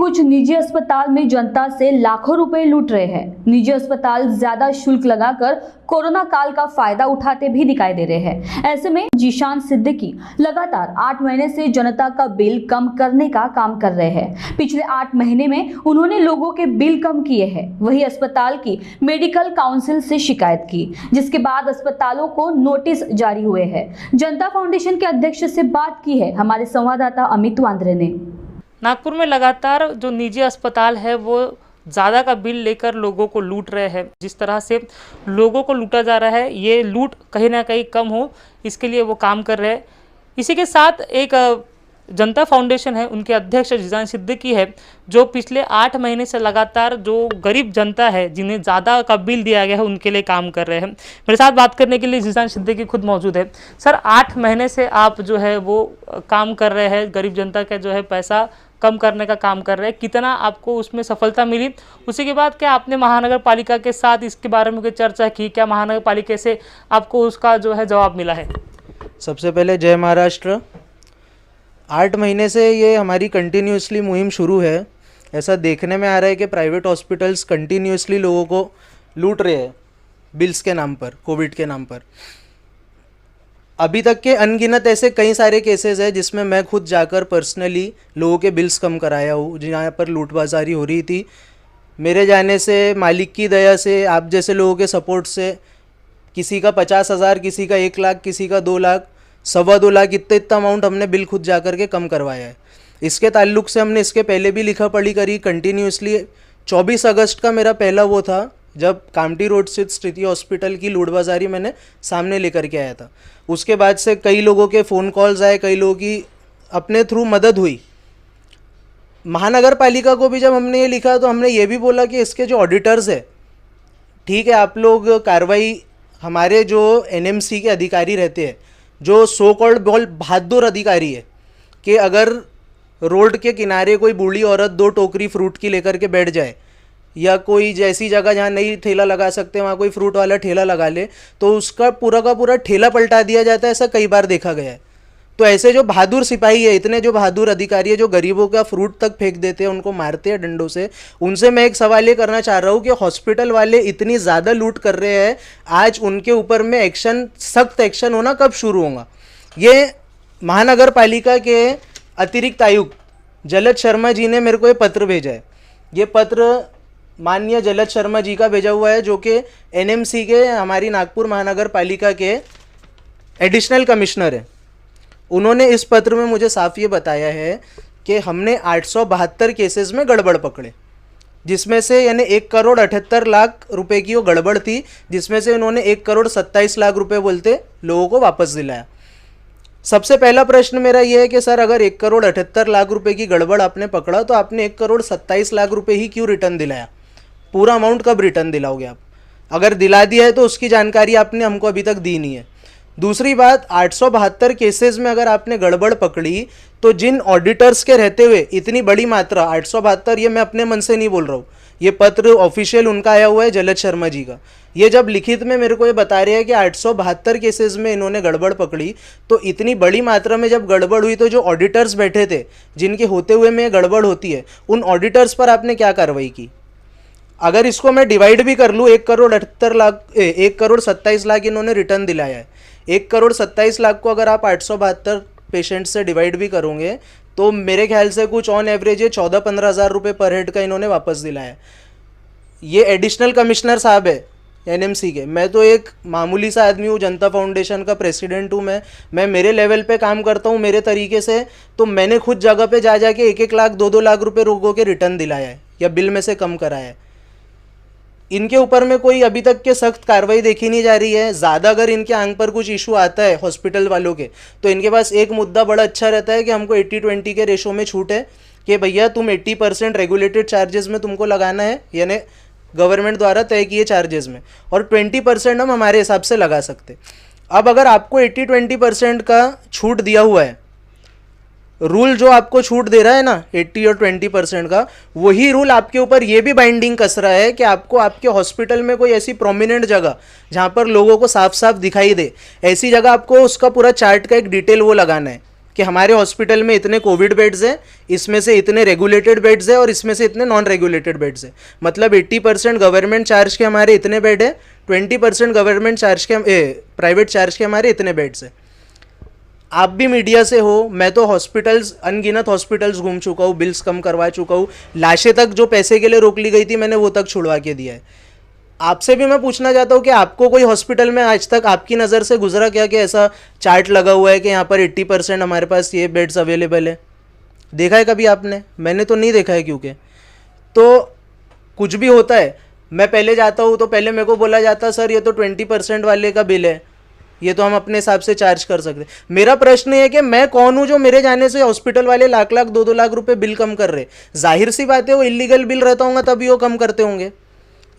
कुछ निजी अस्पताल में जनता से लाखों रुपए लूट रहे हैं। निजी अस्पताल ज्यादा शुल्क लगाकर कोरोना काल का फायदा उठाते भी दिखाई दे रहे हैं। ऐसे में जीशान सिद्दीकी लगातार 8 महीने से जनता का बिल कम करने का काम कर रहे हैं। पिछले 8 महीने में उन्होंने लोगों के बिल कम किए हैं। वही अस्पताल की मेडिकल काउंसिल से शिकायत की, जिसके बाद अस्पतालों को नोटिस जारी हुए हैं। जनता फाउंडेशन के अध्यक्ष से बात की है हमारे संवाददाता अमित वांद्रे ने। नागपुर में लगातार जो निजी अस्पताल है वो ज़्यादा का बिल लेकर लोगों को लूट रहे हैं। जिस तरह से लोगों को लूटा जा रहा है, ये लूट कहीं ना कहीं कम हो, इसके लिए वो काम कर रहे हैं। इसी के साथ एक जनता फाउंडेशन है, उनके अध्यक्ष जीशान सिद्दीकी है, जो पिछले 8 महीने से लगातार जो गरीब जनता है जिन्हें ज़्यादा का बिल दिया गया है उनके लिए काम कर रहे हैं। मेरे साथ बात करने के लिए जीशान सिद्दीकी खुद मौजूद है। सर, 8 महीने से आप जो है वो काम कर रहे हैं, गरीब जनता का जो है पैसा कम करने का काम कर रहे हैं। कितना आपको उसमें सफलता मिली? उसी के बाद क्या आपने महानगर पालिका के साथ इसके बारे में कोई चर्चा की? क्या महानगर पालिका से आपको उसका जो है जवाब मिला है? सबसे पहले जय महाराष्ट्र। 8 महीने से ये हमारी कंटिन्यूसली मुहिम शुरू है। ऐसा देखने में आ रहा है कि प्राइवेट हॉस्पिटल्स कंटिन्यूसली लोगों को लूट रहे हैं बिल्स के नाम पर, कोविड के नाम पर। अभी तक के अनगिनत ऐसे कई सारे केसेस हैं जिसमें मैं खुद जाकर पर्सनली लोगों के बिल्स कम कराया हूँ, जहाँ पर लूटबाजारी हो रही थी। मेरे जाने से, मालिक की दया से, आप जैसे लोगों के सपोर्ट से किसी का 50,000, किसी का 1 लाख, किसी का 2 लाख, 2.25 लाख, इतना अमाउंट हमने बिल खुद जा कर के कम करवाया है। इसके ताल्लुक से हमने इसके पहले भी लिखा पढ़ी करी कंटिन्यूसली। 24 अगस्त का मेरा पहला वो था जब कामठी रोड स्थित स्थिति हॉस्पिटल की लूटबाजारी मैंने सामने लेकर के आया था। उसके बाद से कई लोगों के फ़ोन कॉल्स आए, कई लोगों की अपने थ्रू मदद हुई। महानगर पालिका को भी जब हमने ये लिखा तो हमने ये भी बोला कि इसके जो ऑडिटर्स है, ठीक है, आप लोग कार्रवाई, हमारे जो एनएमसी के अधिकारी रहते हैं, जो सो कॉल्ड बहादुर अधिकारी है, कि अगर रोड के किनारे कोई बूढ़ी औरत 2 टोकरी फ्रूट की लेकर के बैठ जाए, या कोई जैसी जगह जहाँ नहीं ठेला लगा सकते वहाँ कोई फ्रूट वाला ठेला लगा ले, तो उसका पूरा का पूरा ठेला पलटा दिया जाता है। ऐसा कई बार देखा गया है। तो ऐसे जो बहादुर सिपाही है, इतने जो बहादुर अधिकारी है, जो गरीबों का फ्रूट तक फेंक देते हैं, उनको मारते हैं डंडों से, उनसे मैं एक सवाल ये करना चाह रहा हूँ कि हॉस्पिटल वाले इतनी ज़्यादा लूट कर रहे हैं, आज उनके ऊपर में एक्शन, सख्त एक्शन होना कब शुरू होगा? ये महानगर पालिका के अतिरिक्त आयुक्त जलज शर्मा जी ने मेरे को ये पत्र भेजा है। ये पत्र माननीय जलज शर्मा जी का भेजा हुआ है, जो कि एनएमसी के, हमारी नागपुर महानगर पालिका के एडिशनल कमिश्नर हैं। उन्होंने इस पत्र में मुझे साफ ये बताया है कि हमने 872 केसेस में गड़बड़ पकड़े, जिसमें से यानी 1,78,00,000 रुपए की वो गड़बड़ थी, जिसमें से उन्होंने 1,27,00,000 रुपए बोलते लोगों को वापस दिलाया। सबसे पहला प्रश्न मेरा ये है कि सर, अगर 1,78,00,000 रुपए की गड़बड़ आपने पकड़ा तो आपने 1,27,00,000 रुपए ही क्यों रिटर्न दिलाया? पूरा अमाउंट कब रिटर्न दिलाओगे आप? अगर दिला दिया है तो उसकी जानकारी आपने हमको अभी तक दी नहीं है। दूसरी बात, 872 केसेस में अगर आपने गड़बड़ पकड़ी तो जिन ऑडिटर्स के रहते हुए इतनी बड़ी मात्रा, 872, ये मैं अपने मन से नहीं बोल रहा हूँ, ये पत्र ऑफिशियल उनका आया हुआ है, जलज शर्मा जी का। ये जब लिखित में मेरे को ये बता रहे हैं कि 872 केसेस में इन्होंने गड़बड़ पकड़ी, तो इतनी बड़ी मात्रा में जब गड़बड़ हुई तो जो ऑडिटर्स बैठे थे, जिनके होते हुए में गड़बड़ होती है, उन ऑडिटर्स पर आपने क्या कार्रवाई की? अगर इसको मैं डिवाइड भी कर लूँ, 1,27,00,000 इन्होंने रिटर्न दिलाया है। 1,27,00,000 को अगर आप 872 पेशेंट से डिवाइड भी करोगे तो मेरे ख्याल से कुछ ऑन एवरेज ये 14-15 हज़ार रुपये पर हेड का इन्होंने वापस दिलाया। ये एडिशनल कमिश्नर साहब है एनएमसी के। मैं तो एक मामूली सा आदमी हूँ, जनता फाउंडेशन का प्रेसिडेंट हूँ। मैं मेरे लेवल पे काम करता हूँ मेरे तरीके से। तो मैंने खुद जगह पे जा के 1-1 लाख 2-2 लाख रुपए लोगों के रिटर्न दिलाया है या बिल में से कम कराया है। इनके ऊपर में कोई अभी तक के सख्त कार्रवाई देखी नहीं जा रही है। ज़्यादा अगर इनके आंख पर कुछ इशू आता है हॉस्पिटल वालों के, तो इनके पास एक मुद्दा बड़ा अच्छा रहता है कि हमको 80-20 के रेशो में छूट है कि भैया तुम 80% रेगुलेटेड चार्जेस में तुमको लगाना है, यानी गवर्नमेंट द्वारा तय किए चार्जेस में, और 20% हम हमारे हिसाब से लगा सकते। अब अगर आपको 80-20% का छूट दिया हुआ है, रूल जो आपको छूट दे रहा है ना 80 और 20% का, वही रूल आपके ऊपर ये भी बाइंडिंग कस रहा है कि आपको आपके हॉस्पिटल में कोई ऐसी प्रोमिनेंट जगह जहाँ पर लोगों को साफ साफ दिखाई दे, ऐसी जगह आपको उसका पूरा चार्ट का एक डिटेल वो लगाना है कि हमारे हॉस्पिटल में इतने कोविड बेड्स हैं, इसमें से इतने रेगुलेटेड बेड्स हैं और इसमें से इतने नॉन रेगुलेटेड बेड्स हैं। मतलब 80% गवर्नमेंट चार्ज के हमारे इतने बेड है, 20% गवर्नमेंट चार्ज के प्राइवेट चार्ज के हमारे इतने बेड्स हैं। आप भी मीडिया से हो, मैं तो हॉस्पिटल्स, अनगिनत हॉस्पिटल्स घूम चुका हूँ, बिल्स कम करवा चुका हूँ, लाशें तक जो पैसे के लिए रोक ली गई थी मैंने वो तक छुड़वा के दिया है। आपसे भी मैं पूछना चाहता हूँ कि आपको कोई हॉस्पिटल में आज तक आपकी नज़र से गुजरा क्या कि ऐसा चार्ट लगा हुआ है कि यहाँ पर 80% हमारे पास ये बेड्स अवेलेबल है? देखा है कभी आपने? मैंने तो नहीं देखा है। क्योंकि तो कुछ भी होता है, मैं पहले जाता हूँ तो पहले मेरे को बोला जाता सर ये तो 20% वाले का बिल है, ये तो हम अपने हिसाब से चार्ज कर सकते। मेरा प्रश्न है कि मैं कौन हूँ जो मेरे जाने से हॉस्पिटल वाले लाख लाख 2-2 लाख रुपए बिल कम कर रहे? जाहिर सी बात है वो इलीगल बिल रहता होगा तभी वो कम करते होंगे।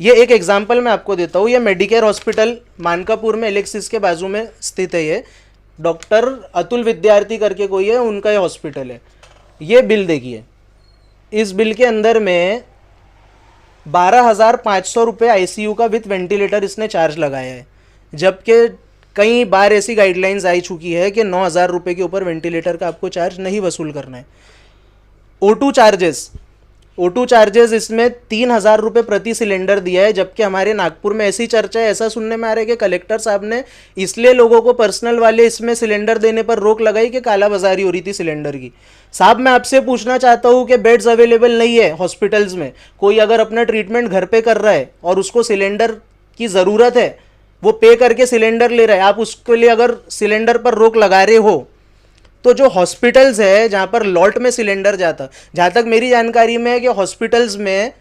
ये एक एग्जांपल मैं आपको देता हूँ। ये मेडिकेयर हॉस्पिटल मानकापुर में एलेक्सिस के बाजू में स्थित है। ये डॉक्टर अतुल विद्यार्थी करके कोई है, उनका ये हॉस्पिटल है। ये बिल देखिए, इस बिल के अंदर में 12,500 रुपये ICU का विथ वेंटिलेटर इसने चार्ज लगाया है, जबकि कई बार ऐसी गाइडलाइंस आई चुकी है कि 9,000 रुपये के ऊपर वेंटिलेटर का आपको चार्ज नहीं वसूल करना है। O2 चार्जेस इसमें 3,000 रुपये प्रति सिलेंडर दिया है, जबकि हमारे नागपुर में ऐसी चर्चा है, ऐसा सुनने में आ रहा है कि कलेक्टर साहब ने इसलिए लोगों को पर्सनल वाले इसमें सिलेंडर देने पर रोक लगाई कि कालाबाजारी हो रही थी सिलेंडर की। साहब मैं आपसे पूछना चाहता हूँ कि बेड्स अवेलेबल नहीं है हॉस्पिटल्स में, कोई अगर अपना ट्रीटमेंट घर पे कर रहा है और उसको सिलेंडर की ज़रूरत है, वो पे करके सिलेंडर ले रहा है, आप उसके लिए अगर सिलेंडर पर रोक लगा रहे हो, तो जो हॉस्पिटल्स है जहाँ पर लॉट में सिलेंडर जाता, जहाँ तक मेरी जानकारी में है कि हॉस्पिटल्स में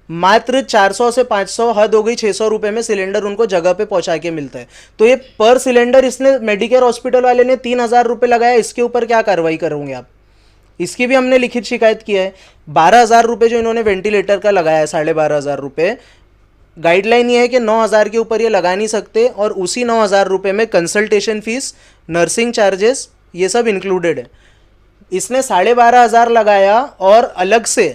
मात्र 400 से 500, हद हो गई 600 रुपये में सिलेंडर उनको जगह पे पहुँचा के मिलता है। तो ये पर सिलेंडर इसने मेडिकेयर हॉस्पिटल वाले ने 3,000 रुपये लगाया, इसके ऊपर क्या कार्रवाई करोगे आप? इसकी भी हमने लिखित शिकायत किया है। 12,000 रुपये जो इन्होंने वेंटिलेटर का लगाया है, 12,500 रुपये, गाइडलाइन ये है कि 9,000 के ऊपर ये लगा नहीं सकते, और उसी 9,000 रुपये में कंसल्टेशन फीस, नर्सिंग चार्जेस, ये सब इंक्लूडेड है। इसने 12,500 लगाया और अलग से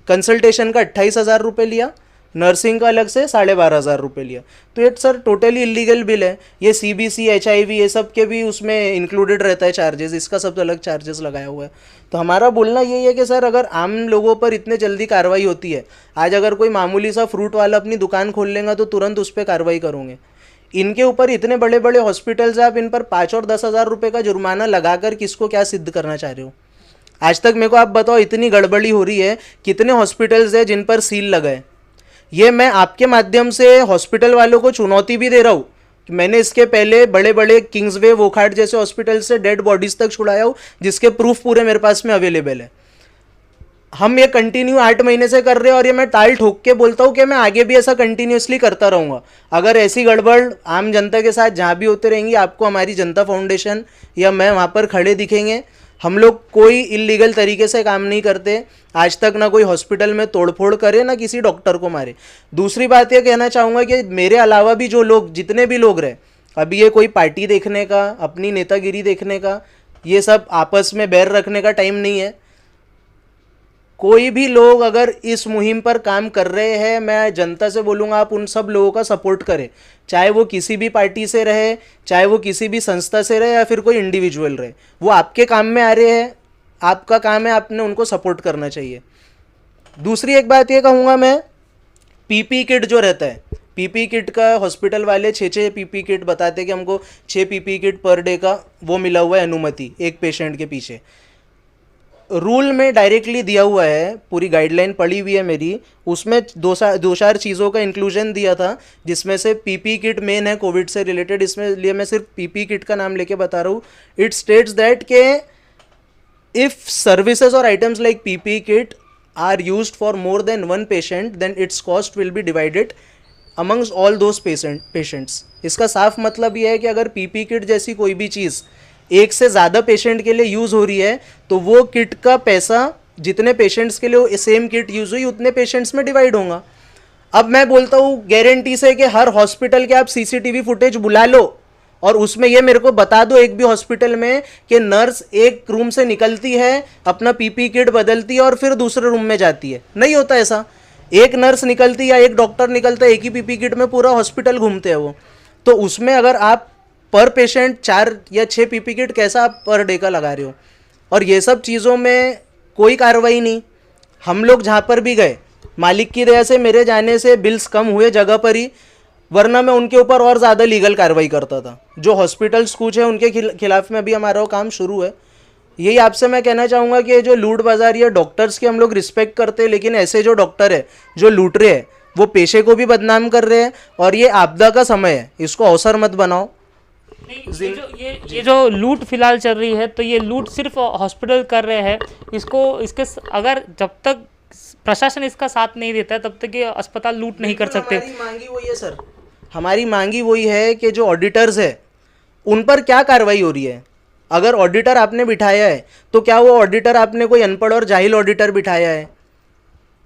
कंसल्टेशन का 28,000 रुपये लिया, नर्सिंग का अलग से 12,500 रुपये लिया। तो ये सर टोटली इलीगल बिल है। ये CBC, HIV ये सब के भी उसमें इंक्लूडेड रहता है चार्जेस, इसका सब अलग चार्जेस लगाया हुआ है। तो हमारा बोलना यही है कि सर अगर आम लोगों पर इतने जल्दी कार्रवाई होती है, आज अगर कोई मामूली सा फ्रूट वाला अपनी दुकान खोल लेगा तो तुरंत उस पर कार्रवाई करोगे। इनके ऊपर इतने बड़े बड़े हॉस्पिटल्स हैं, आप इन पर 5 और 10,000 रुपये का जुर्माना लगाकर किसको क्या सिद्ध करना चाह रहे हो? आज तक मेरे को आप बताओ, इतनी गड़बड़ी हो रही है, कितने हॉस्पिटल्स हैं जिन पर सील लगा है? ये मैं आपके माध्यम से हॉस्पिटल वालों को चुनौती भी दे रहा हूँ कि मैंने इसके पहले बड़े बड़े किंग्सवे, वोखाट जैसे हॉस्पिटल से डेड बॉडीज तक छुड़ाया हूँ, जिसके प्रूफ पूरे मेरे पास में अवेलेबल है। हम ये कंटिन्यू 8 महीने से कर रहे हैं और ये मैं ताल ठोक के बोलता हूँ कि मैं आगे भी ऐसा कंटिन्यूसली करता रहूँगा। अगर ऐसी गड़बड़ आम जनता के साथ जहाँ भी होते रहेंगी, आपको हमारी जनता फाउंडेशन या मैं वहाँ पर खड़े दिखेंगे। हम लोग कोई इलीगल तरीके से काम नहीं करते, आज तक ना कोई हॉस्पिटल में तोड़फोड़ करे, ना किसी डॉक्टर को मारे। दूसरी बात ये कहना चाहूँगा कि मेरे अलावा भी जो लोग, जितने भी लोग रहे, अभी ये कोई पार्टी देखने का, अपनी नेतागिरी देखने का, ये सब आपस में बैर रखने का टाइम नहीं है। कोई भी लोग अगर इस मुहिम पर काम कर रहे हैं, मैं जनता से बोलूँगा आप उन सब लोगों का सपोर्ट करें, चाहे वो किसी भी पार्टी से रहे, चाहे वो किसी भी संस्था से रहे या फिर कोई इंडिविजुअल रहे। वो आपके काम में आ रहे हैं, आपका काम है, आपने उनको सपोर्ट करना चाहिए। दूसरी एक बात ये कहूँगा मैं, PPE किट जो रहता है, PPE किट का हॉस्पिटल वाले 6 PPE किट बताते हैं कि हमको 6 PPE किट पर डे का वो मिला हुआ है अनुमति एक पेशेंट के पीछे। रूल में डायरेक्टली दिया हुआ है, पूरी गाइडलाइन पढ़ी हुई है मेरी, उसमें 2-4 चीज़ों का इंक्लूजन दिया था, जिसमें से PPE किट मेन है कोविड से रिलेटेड। इसमें लिए मैं सिर्फ PPE किट का नाम लेके बता रहा हूँ। इट स्टेट्स दैट के इफ़ सर्विसेज और items like PPE kit are used for more than 1 patient then its cost will be divided amongst all those patients. इसका साफ मतलब यह है कि अगर PPE किट जैसी कोई भी चीज़ एक से ज़्यादा पेशेंट के लिए यूज़ हो रही है, तो वो किट का पैसा जितने पेशेंट्स के लिए सेम किट यूज़ हुई उतने पेशेंट्स में डिवाइड होगा। अब मैं बोलता हूँ गारंटी से कि हर हॉस्पिटल के आप CCTV फुटेज बुला लो और उसमें ये मेरे को बता दो एक भी हॉस्पिटल में कि नर्स एक रूम से निकलती है, अपना PPE किट बदलती है और फिर दूसरे रूम में जाती है। नहीं होता ऐसा। एक नर्स निकलती या एक डॉक्टर निकलता है, एक ही PPE किट में पूरा हॉस्पिटल घूमते हैं वो। तो उसमें अगर आप पर पेशेंट 4 या 6 पीपी किट कैसा आप पर डे का लगा रहे हो? और ये सब चीज़ों में कोई कार्रवाई नहीं। हम लोग जहाँ पर भी गए, मालिक की दया से मेरे जाने से बिल्स कम हुए जगह पर ही, वरना मैं उनके ऊपर और ज़्यादा लीगल कार्रवाई करता था। जो हॉस्पिटल्स कुछ है उनके खिलाफ में अभी हमारा वो काम शुरू है। यही आपसे मैं कहना चाहूँगा कि जो लूट बाजार या डॉक्टर्स की हम लोग रिस्पेक्ट करते हैं, लेकिन ऐसे जो डॉक्टर है जो लूट रहे हैं वो पेशे को भी बदनाम कर रहे हैं। और ये आपदा का समय है, इसको अवसर मत बनाओ। ये जो लूट फिलहाल चल रही है, तो ये लूट सिर्फ हॉस्पिटल कर रहे हैं। इसके अगर जब तक प्रशासन इसका साथ नहीं देता है तब तक ये अस्पताल लूट नहीं कर सकते। हमारी मांगी वही है सर, हमारी मांगी वही है कि जो ऑडिटर्स है उन पर क्या कार्रवाई हो रही है। अगर ऑडिटर आपने बिठाया है तो क्या वो ऑडिटर आपने कोई अनपढ़ और जाहिल ऑडिटर बिठाया है?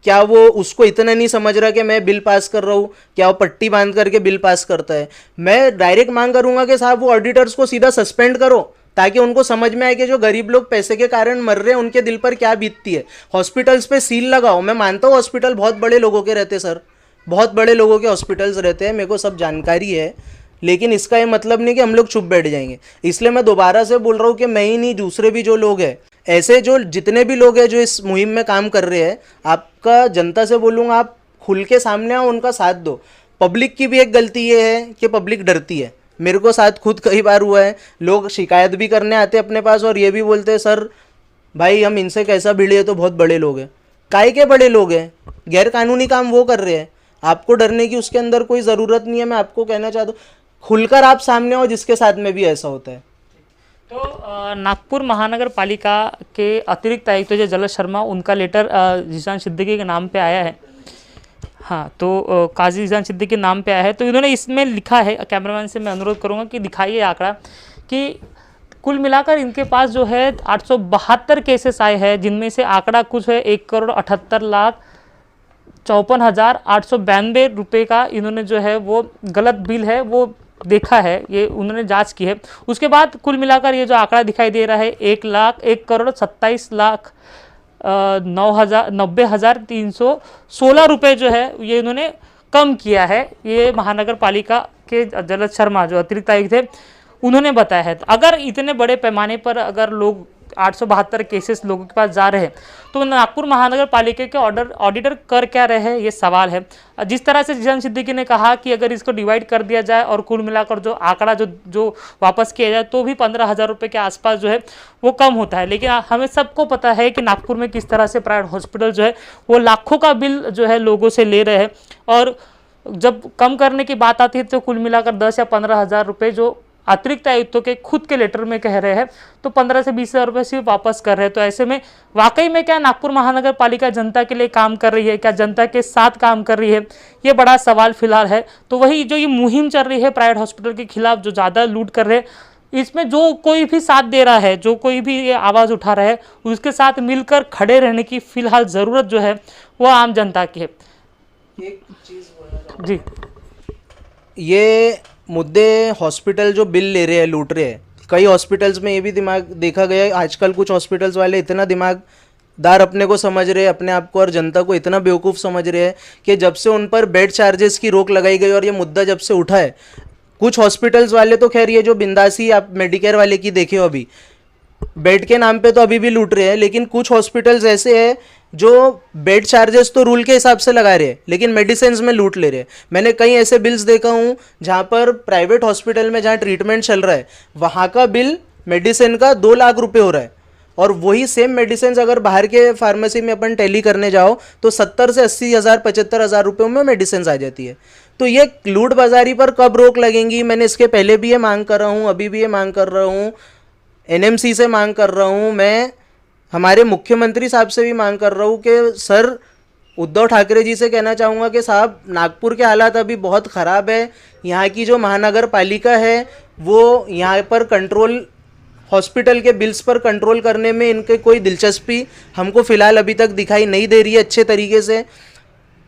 क्या वो उसको इतना नहीं समझ रहा कि मैं बिल पास कर रहा हूँ? क्या वो पट्टी बांध करके बिल पास करता है? मैं डायरेक्ट मांग करूंगा कि साहब वो ऑडिटर्स को सीधा सस्पेंड करो, ताकि उनको समझ में आए कि जो गरीब लोग पैसे के कारण मर रहे हैं उनके दिल पर क्या बीतती है। हॉस्पिटल्स पे सील लगाओ। मैं मानता हूँ हॉस्पिटल बहुत बड़े लोगों के रहते सर, बहुत बड़े लोगों के हॉस्पिटल्स रहते हैं, मेरे को सब जानकारी है, लेकिन इसका ये मतलब नहीं कि हम लोग चुप बैठ जाएंगे। इसलिए मैं दोबारा से बोल रहा हूँ कि मैं ही नहीं, दूसरे भी जो लोग हैं, ऐसे जो जितने भी लोग हैं जो इस मुहिम में काम कर रहे हैं, आपका जनता से बोलूँगा आप खुल के सामने आओ, उनका साथ दो। पब्लिक की भी एक गलती ये है कि पब्लिक डरती है। मेरे को साथ खुद कई बार हुआ है, लोग शिकायत भी करने आते हैं अपने पास और ये भी बोलते हैं सर भाई हम इनसे कैसा भिड़े, तो बहुत बड़े लोग हैं। काहे के बड़े लोग हैं? गैर कानूनी काम वो कर रहे हैं, आपको डरने की उसके अंदर कोई ज़रूरत नहीं है। मैं आपको कहना चाहता हूँ खुलकर आप सामने आओ, जिसके साथ में भी ऐसा होता है। तो नागपुर महानगर पालिका के अतिरिक्त आयुक्त जो जलज शर्मा, उनका लेटर जीशान सिद्दीकी के नाम पे आया है। हाँ, तो काजी जीशान सिद्दीकी के नाम पे आया है। तो इन्होंने इसमें लिखा है, कैमरामैन से मैं अनुरोध करूँगा कि दिखाइए आंकड़ा, कि कुल मिलाकर इनके पास जो है 872 केसेस आए हैं, जिनमें से आंकड़ा कुछ है 1,78,54,892 रुपये का इन्होंने जो है वो गलत बिल है वो देखा है, ये उन्होंने जांच की है। उसके बाद कुल मिलाकर ये जो आंकड़ा दिखाई दे रहा है 1,27,90,316 रुपये जो है ये इन्होंने कम किया है। ये महानगर पालिका के जलज शर्मा जो अतिरिक्त आयुक्त थे उन्होंने बताया है। अगर इतने बड़े पैमाने पर अगर लोग 872 केसेस लोगों के पास जा रहे हैं, तो नागपुर महानगर पालिका के ऑडिटर कर क्या रहे हैं, ये सवाल है। जिस तरह से जीशान सिद्दीकी ने कहा कि अगर इसको डिवाइड कर दिया जाए और कुल मिलाकर जो आंकड़ा जो वापस किया जाए तो भी 15,000 रुपये के आसपास जो है वो कम होता है। लेकिन हमें सबको पता है कि नागपुर में किस तरह से प्राइवेट हॉस्पिटल जो है वो लाखों का बिल जो है लोगों से ले रहे हैं, और जब कम करने की बात आती है तो कुल मिलाकर 10 या 15,000 रुपये जो अतिरिक्त आयुक्तों के खुद के लेटर में कह रहे हैं, तो 15 से 20,000 रुपये सिर्फ वापस कर रहे हैं। तो ऐसे में वाकई में क्या नागपुर महानगर पालिका जनता के लिए काम कर रही है, क्या जनता के साथ काम कर रही है, ये बड़ा सवाल फिलहाल है। तो वही जो ये मुहिम चल रही है प्राइवेट हॉस्पिटल के खिलाफ जो ज़्यादा लूट कर रहे हैं, इसमें जो कोई भी साथ दे रहा है, जो कोई भी ये आवाज़ उठा रहा है, उसके साथ मिलकर खड़े रहने की फिलहाल ज़रूरत जो है वो आम जनता की है। एक चीज़ जी, ये मुद्दे हॉस्पिटल जो बिल ले रहे हैं, लूट रहे हैं, कई हॉस्पिटल्स में ये भी दिमाग देखा गया है आजकल, कुछ हॉस्पिटल्स वाले इतना दिमागदार अपने को समझ रहे हैं, अपने आप को और जनता को इतना बेवकूफ़ समझ रहे हैं कि जब से उन पर बेड चार्जेस की रोक लगाई गई और ये मुद्दा जब से उठा है, कुछ हॉस्पिटल्स वाले तो खैर ये जो बिंदासी आप मेडिकेयर वाले की देखे हो, अभी बेड के नाम पे तो अभी भी लूट रहे हैं, लेकिन कुछ हॉस्पिटल्स ऐसे हैं जो बेड चार्जेस तो रूल के हिसाब से लगा रहे हैं लेकिन मेडिसिन में लूट ले रहे हैं। मैंने कई ऐसे बिल्स देखा हूँ जहाँ पर प्राइवेट हॉस्पिटल में जहाँ ट्रीटमेंट चल रहा है वहाँ का बिल मेडिसिन का 2 लाख रुपए हो रहा है, और वही सेम मेडिसिन अगर बाहर के फार्मेसी में अपन टैली करने जाओ तो 70 से 80,000 75,000 रुपये में मेडिसिन आ जाती है। तो ये लूट बाजारी पर कब रोक लगेंगी? मैंने इसके पहले भी ये मांग कर रहा हूँ, अभी भी ये मांग कर रहा हूँ, NMC से मांग कर रहा हूँ, मैं हमारे मुख्यमंत्री साहब से भी मांग कर रहा हूँ कि सर उद्धव ठाकरे जी से कहना चाहूँगा कि साहब नागपुर के हालात अभी बहुत ख़राब है, यहाँ की जो महानगर पालिका है वो यहाँ पर कंट्रोल, हॉस्पिटल के बिल्स पर कंट्रोल करने में इनके कोई दिलचस्पी हमको फ़िलहाल अभी तक दिखाई नहीं दे रही है अच्छे तरीके से।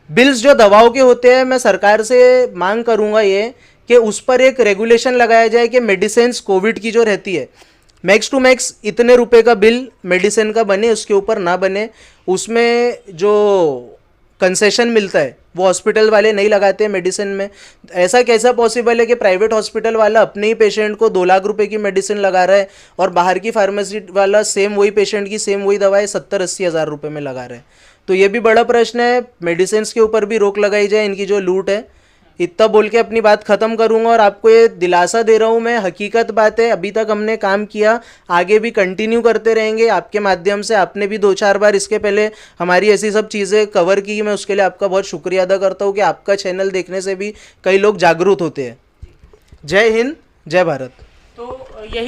बिल्स जो दवाओं के होते हैं, मैं सरकार से मांग करूँगा ये कि उस पर एक रेगुलेशन लगाया जाए कि मेडिसिन कोविड की जो रहती है मैक्स टू मैक्स इतने रुपए का बिल मेडिसिन का बने, उसके ऊपर ना बने। उसमें जो कंसेशन मिलता है वो हॉस्पिटल वाले नहीं लगाते मेडिसिन में। ऐसा कैसा पॉसिबल है कि प्राइवेट हॉस्पिटल वाला अपने ही पेशेंट को 2 लाख रुपए की मेडिसिन लगा रहा है और बाहर की फार्मेसी वाला सेम वही पेशेंट की सेम वही दवाएं 70-80 हज़ार रुपये में लगा रहे हैं। तो ये भी बड़ा प्रश्न है, मेडिसिन के ऊपर भी रोक लगाई जाए, इनकी जो लूट है। इतना बोल के अपनी बात ख़त्म करूंगा और आपको ये दिलासा दे रहा हूँ मैं, हकीकत बात है, अभी तक हमने काम किया, आगे भी कंटिन्यू करते रहेंगे आपके माध्यम से। आपने भी 2-4 बार इसके पहले हमारी ऐसी सब चीज़ें कवर की, मैं उसके लिए आपका बहुत शुक्रिया अदा करता हूँ कि आपका चैनल देखने से भी कई लोग जागरूक होते हैं। जय हिंद, जय भारत। तो यही